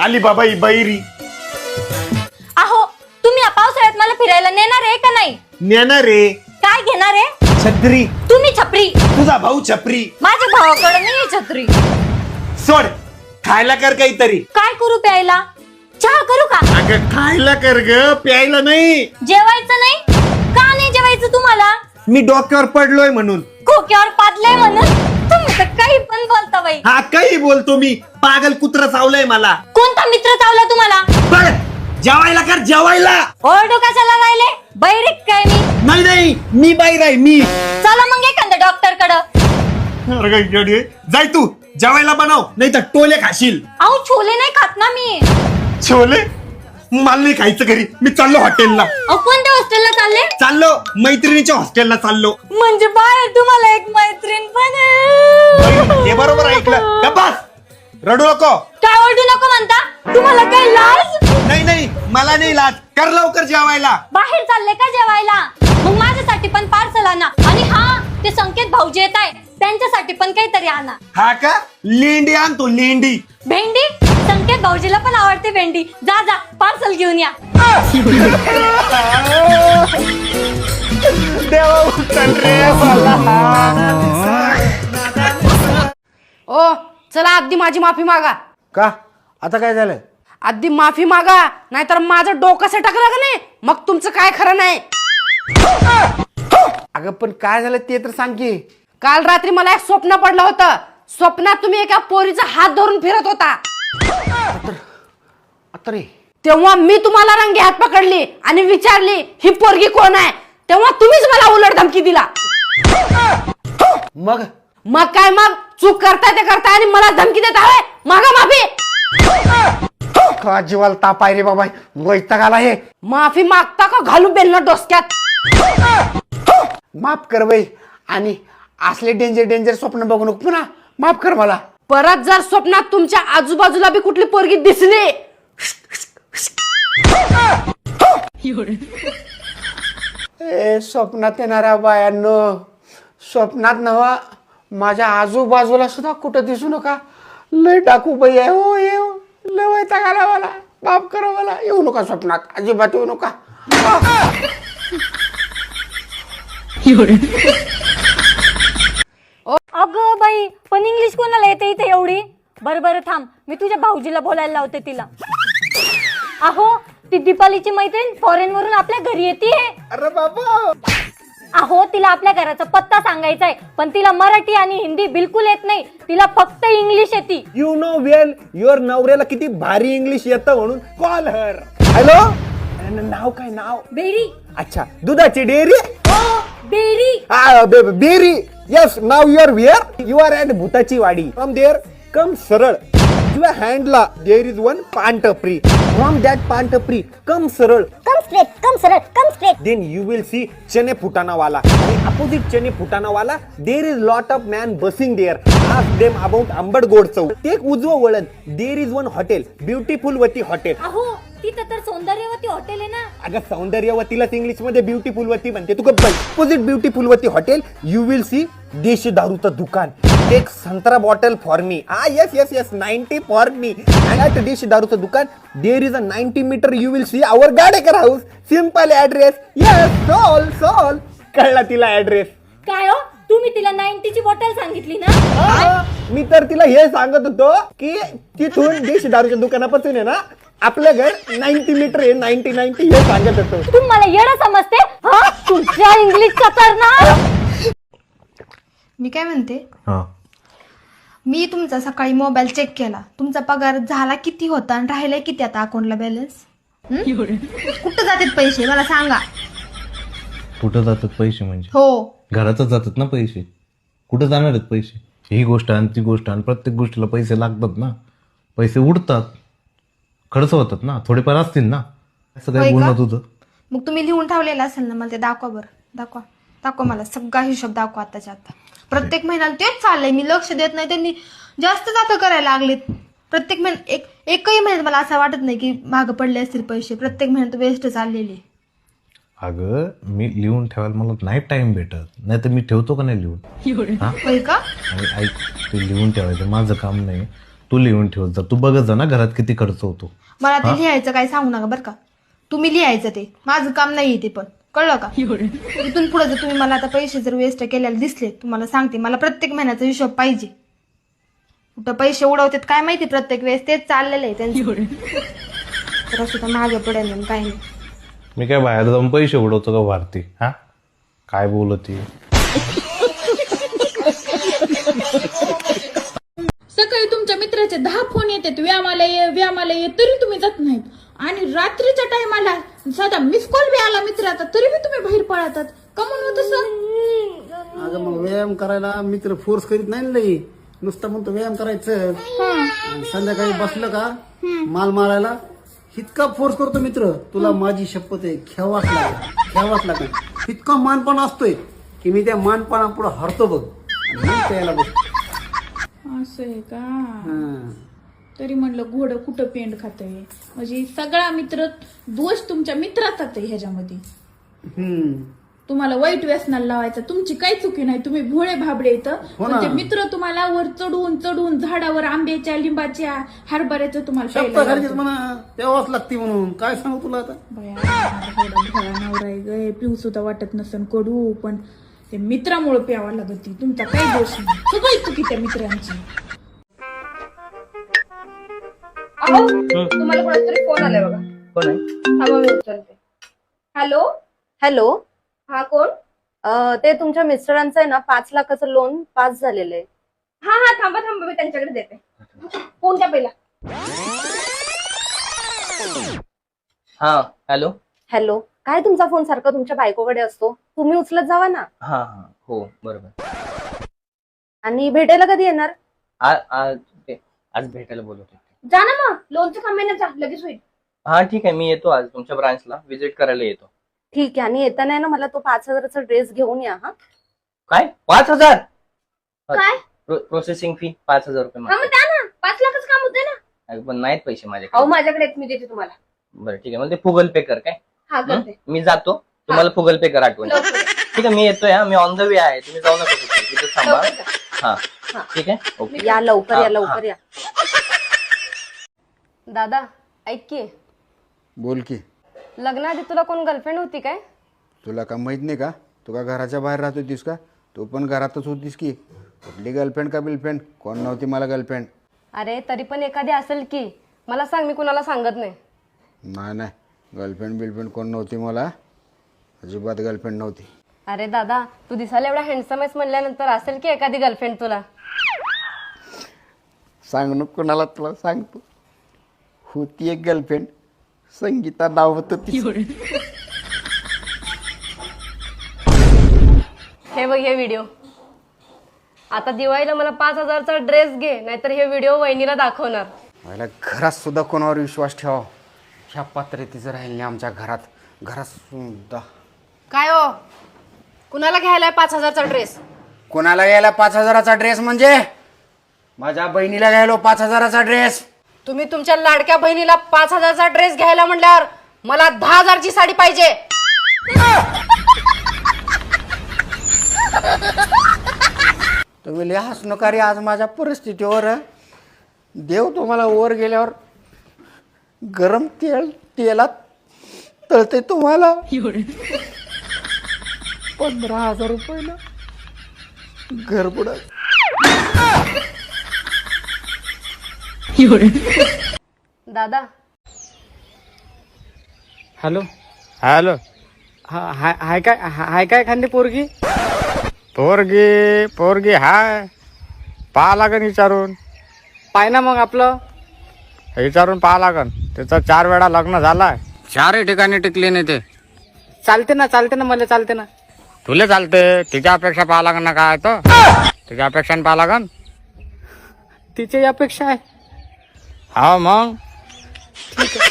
आली बाबा ही बैरी. अहो तुम्ही या पावसाळ्यात मला फिरायला नेणार आहे का नाही? नेणार रे. काय घेणार आहे? छत्री. तुम्ही छपरी. तुझा भाऊ छपरी. माझ्या भावाकडे नाही छत्री. सोड. खायला कर काहीतरी. काय करू प्यायला? चहा करू का? अगं खायला कर ग, प्यायला नाही. जेवायचं नाही? का नाही जेवायचं तुम्हाला? मी डोक्यावर पडलोय म्हणून. खोक्यावर पादलंय म्हणून? तुम्ही तर काही पण बोलता बाई. हा काही बोलतो मी. पागल कुत्र चावलंय मला. कोणता मित्र चावला तुम्हाला? बघ जेवायला कर जेवायला. ओरडू कशाला राहिले? बैरिक काय मी? नाही नाही मी बाहेर आहे मी. चला मग एखाद्या डॉक्टर कडे. जाय तू जेवायला बनव नाही तर टोले खाशील. अहो छोले नाही खात ना मी. छोले मला नाही खायचं घरी. मी चाललो हॉटेलला. अहो कोणत्या हॉस्टेलला चालले? चाललो मैत्रिणीच्या हॉस्टेलला चाललो. म्हणजे बाहेर तुम्हाला एक मैत्रीण पण आहे. हे बरोबर ऐकलं. गप्पास. रडू नको. काय ओरडू नको म्हणता? तुम्हाला काय लाज? नाही नाही मला नाही लाज. कर लवकर जेवायला. बाहेर चालले का जेवायला? मग माझ्यासाठी पण पार्सल आणा. आणि हा ते संकेत भाऊजी येत आहे त्यांच्यासाठी पण काहीतरी आणा. हा का लेंडी आणतो लेंडी. भेंडी? संकेत भाऊजीला पण आवडते भेंडी. जा जा पार्सल घेऊन या. देवा उचल रे ओ चला आधी माझी माफी मागा. का आता काय झालं? आधी माफी मागा नाहीतर माझं डोकं सटकलं का नाही मग तुमचं काय खरं नाही. अगं पण काय झालं ते तर सांग की. काल रात्री मला एक स्वप्न पडलं होतं. स्वप्नात तुम्ही एका पोरीचा हात धरून फिरत होता. आता रे तेव्हा मी तुम्हाला रंगे हात पकडली आणि विचारली ही पोरगी कोण आहे. तेव्हा तुम्हीच मला उलट धमकी दिला. मग मग काय मग चूक करताय ते करताय आणि मला धमकी देत आहे. मागा माफी. का जीवाला ताप आहे रे बाबा. वैताग आला हे. माफी मागता का घालू बेलना डोसक्यात. माफ कर बाई. आणि असले डेंजर डेंजर स्वप्न बघू नको पुन्हा. माफ कर मला. परत जर स्वप्नात तुमच्या आजूबाजूला बी कुठली पोरगी दिसली ए स्वप्नात येणाऱ्या बायांनो स्वप्नात नवा माझ्या आजूबाजूला सुद्धा कुठं दिसू नका. लय डाकू बाई आहे हो. येऊ लय वैताग आला मला. माफ करा मला. येऊ नका स्वप्नात. अजिबात येऊ नका. अगं बाई पण इंग्लिश कोणाला येते इथे एवढी? बरं बरं थांब मी तुझ्या भाऊजीला बोलायला लावते तिला. अहो ती दीपालीची मैत्रीण फॉरेन वरून आपल्या घरी येते. अरे बाबा अहो तिला आपल्या घराचा पत्ता सांगायचा आहे पण तिला मराठी आणि हिंदी बिलकुल येत नाही. तिला फक्त इंग्लिश येते. यू नो वेल युअर नवऱ्याला किती भारी इंग्लिश येतं म्हणून कॉल हर. हॅलो नाव काय नाव? बेरी. अच्छा दुधाची डेअरी. बेरी. बेरी. येस नाव your where you are at भूताची वाडी. फ्रॉम देअर कम सरळ तुझ्या हँडला देअर इज वन पान टपरी. फ्रॉम दॅट पान टपरी कम सरळ कम स्ट्रेट कम सरळ come straight. Then you will see चने फुटाणावाला. आणि अपोजिट चने फुटाणावाला there is lot of man बसिंग there. Ask them about Ambat God Chowk. ते एक उजवं वळण there is one hotel beautiful वती हॉटेल. अहो तिथं तर सौंदर्यवती हॉटेल आहे ना. अगं सौंदर्यवतीलाच इंग्लिश मध्ये ब्युटिफुल वती म्हणते. तू गप्प. अपोजिट ब्युटिफुल वती हॉटेल यू विल सी देशी दारूचं दुकान. एक संत्रा bottle for me. Yes yes yes 90 for me. And at देशी दारूचं दुकान there is a 90 metre you will see our Gadekar house. Simple address. Yes सॉल सॉल. कळला तिला ऍड्रेस. काय हो तुम्ही तिला 90 ची बॉटल सांगितली ना? मी तर तिला हे सांगत होतो की तिथून देशी दारूच्या दुकानापासून आहे ना आपलं घर 90 मीटर आहे. 90 हे सांगत होतो. तुम्ही मला येणं समजते? हा तुझ्या इंग्लिशचा तर ना. मी काय म्हणते मी तुमचा सकाळी मोबाईल चेक केला. तुमचा पगार झाला किती होता आणि राहिलाय किती आता अकाउंटला बॅलन्स? कुठं जातात पैसे मला सांगा. कुठं जातात पैसे म्हणजे? हो घरातच जातात ना पैसे. कुठं जाणार आहेत पैसे? ही गोष्ट आणि ती गोष्ट आणि प्रत्येक गोष्टीला पैसे लागतात ना. पैसे उडतात खर्च होतात ना. थोडेफार असतील ना. असं काय बोलणं तुझं? मग तुम्ही लिहून ठेवलेलं असेल ना मला ते दाखवा बरं. दाखवा दाखवा मला सगळा हिशोब दाखवा आताच्या आता. प्रत्येक महिन्याला तेच चाललंय. मी लक्ष देत नाही त्यांनी जास्त जातं करायला लागलेत. प्रत्येक महिन्यात एकही महिन्यात मला असं वाटत नाही की मागं पडले असतील पैसे. प्रत्येक महिन्यात वेस्ट चाललेली. अगं मी लिहून ठेवायला मला नाही टाइम भेटत. नाही तर मी ठेवतो का नाही लिहून. होय का? आणि ऐक ते लिहून ठेवायचं माझं काम नाही. तू लिहून ठेवत जा, तू बघत जा ना घरात किती खर्च होतो. मला ते लिहायचं काय सांगू नका बरं का. तुम्ही लिहायचं ते माझं काम नाहीये ते, पण कळलं का. इथून पुढे जर तुम्ही मला आता पैसे जर वेस्ट केलेले दिसले, तुम्हाला सांगते मला प्रत्येक महिन्याचा हिशोब पाहिजे. कुठं पैसे उडवतात काय माहिती, प्रत्येक वेळेस तेच चाललेलं आहे त्यांचं. तर सुद्धा मागे पडेल आणि काही नाही. मी काय बाहेर जाऊन पैसे उडवतो का भारती? हा काय बोलती? सकाळी तुमच्या मित्राचे 10 फोन येतात, व्यायामाला ये, तरी तुम्ही जात नाहीत. आणि रात्रीच्या टायमाला साधा मिस कॉल बी आला मित्राचा, तरी बी तुम्ही बाहेर पळतात. का म्हणून तसं? अगं मग व्यायाम करायला मित्र फोर्स करीत नाही ना लई. नुसतं म्हणतो व्यायाम करायचं आणि संध्याकाळी बसलं का माल मारायला इतका फोर्स करतो मित्र, तुला माझी शपथ आहे खेळवाच लागेल. इतका मानपण असतोय की मी त्या मानपणा पुढे हरतो बघ आणि मग प्यायला बसतो. असं आहे का? तरी म्हणलं घोडं कुठं पेंड खातंय. म्हणजे सगळा मित्र दोष तुमच्या मित्राचाच आहे ह्याच्यामध्ये. तुम्हाला वाईट व्यसनाला लावायचं, तुमची काही चुकी नाही, तुम्ही भोळे भाबडे येतं. म्हणजे मित्र तुम्हाला वर चढून झाडावर आंब्याच्या, लिंबाच्या, हरभऱ्याच्या तुम्हाला प्यायला लावतात. म्हणा तेव्हाच लागते म्हणून काय सांगू तुला आता. भोळा नवरा आहे गे, पिऊ सुद्धा वाटत नसन कडू, पण ते मित्रामुळे प्यावा लागत. तुमचा काही दोष नाही, सगळी चुकी त्या मित्रांची. तुम्हाला कोणाचा तरी फोन आलाय बघा. कोण आहे? थांबा मी उचलते. हॅलो हॅलो, हा कोण? ते तुमच्या मिस्टरांचं आहे ना 5 लाखाचं लोन पास झालेलं आहे. हा थांबा मी त्यांच्याकडे देते. फोन द्या पहिला. हा हॅलो. हॅलो, काय तुमचा फोन सारखा तुमच्या बायकोकडे असतो, तुम्ही उचलत जावा ना. हा हो बरोबर. आणि भेटायला कधी येणार? आज भेटायला बोलवतो. जा ना मग, लोनचं काम आहे ना, जा लगेच होईल. हा ठीक आहे, मी येतो आज तुमच्या ब्रांचला व्हिजिट करायला येतो. ठीक आहे. आणि येताना ना मला तो 5,000चा ड्रेस घेऊन या. हा काय 5,000? काय? प्रोसेसिंग फी 5,000 रुपये हा मग द्या ना, 5 लाखाचं काम होतंय ना. पण नाहीत पैसे अहो माझ्याकडे. माझ्याकडे एक मी देते तुम्हाला. बरं ठीक आहे, मला ते गुगल पे कर काय. हा करते. मी जातो, तुम्हाला गुगल पे कर आठवण. लवकर. ठीक आहे, मी येतोय. हा मी ऑन द वे आहे, तुम्ही जाऊ नका तिथे थांबा. हा ठीक आहे, ओके. या लवकर हा, या लवकर या. दादा ऐक की, बोल की. लग्नाआधी तुला कोण गर्लफ्रेंड होती काय? तुला का माहित नाही का? तू का घराच्या बाहेर राहत होतीस का? तू पण घरातच होतीस की. कुठली गर्लफ्रेंड का बिलफ्रेंड कोण नव्हती मला गर्लफ्रेंड. अरे तरी पण एखादी असेल की, मला सांग, मी कुणाला सांगत नाही. नाही गर्लफ्रेंड बिलफ्रेंड कोण नव्हती मला, अजिबात गर्लफ्रेंड नव्हती. अरे दादा, तू दिसायला एवढा हँडसम आहेस म्हणल्यानंतर असेल की एखादी गर्लफ्रेंड तुला. सांग नको कोणाला, तुला सांगतो. होती एक गर्लफ्रेंड, संगीता नाव होतं तिचं. हे बघ हे व्हिडिओ. आता दिवाळीला मला 5,000चा ड्रेस घे, नाहीतर हे व्हिडिओ वहिनीला दाखवणार. मला घरात सुद्धा कोणावर विश्वास ठेवा. ह्या पात्रतेचं राहील नाही आमच्या घरात सुद्धा. काय हो, कुणाला घ्यायलाय 5,000चा ड्रेस? कोणाला घ्यायला 5,000चा ड्रेस म्हणजे? माझ्या बहिणीला घ्यायलो 5,000चा ड्रेस. तुम्ही तुमच्या लाडक्या बहिणीला 5,000चा ड्रेस घ्यायला म्हणल्यावर मला 10,000ची साडी पाहिजे. तुम्ही लय हसू नका रे आज माझ्या परिस्थितीवर. देव तुम्हाला वर गेल्यावर गरम तेलात तळते तुम्हाला. 15,000 रुपयाला घर बुडत. दादा हॅलो हाय काय खांदी पोरगी हाय. पाहा लागन विचारून. पाय ना मग आपलं विचारून पाहा लागन. त्याचा 4 वेळा लग्न झालाय, 4 ठिकाणी टिकली नाही ते. चालते ना मला चालते ना. तुला चालते, तिच्या अपेक्षा पाहा लागन ना. काय तर तिच्या अपेक्षा पाहा लागन. तिची अपेक्षा आहे. हा मग ठीक आहे.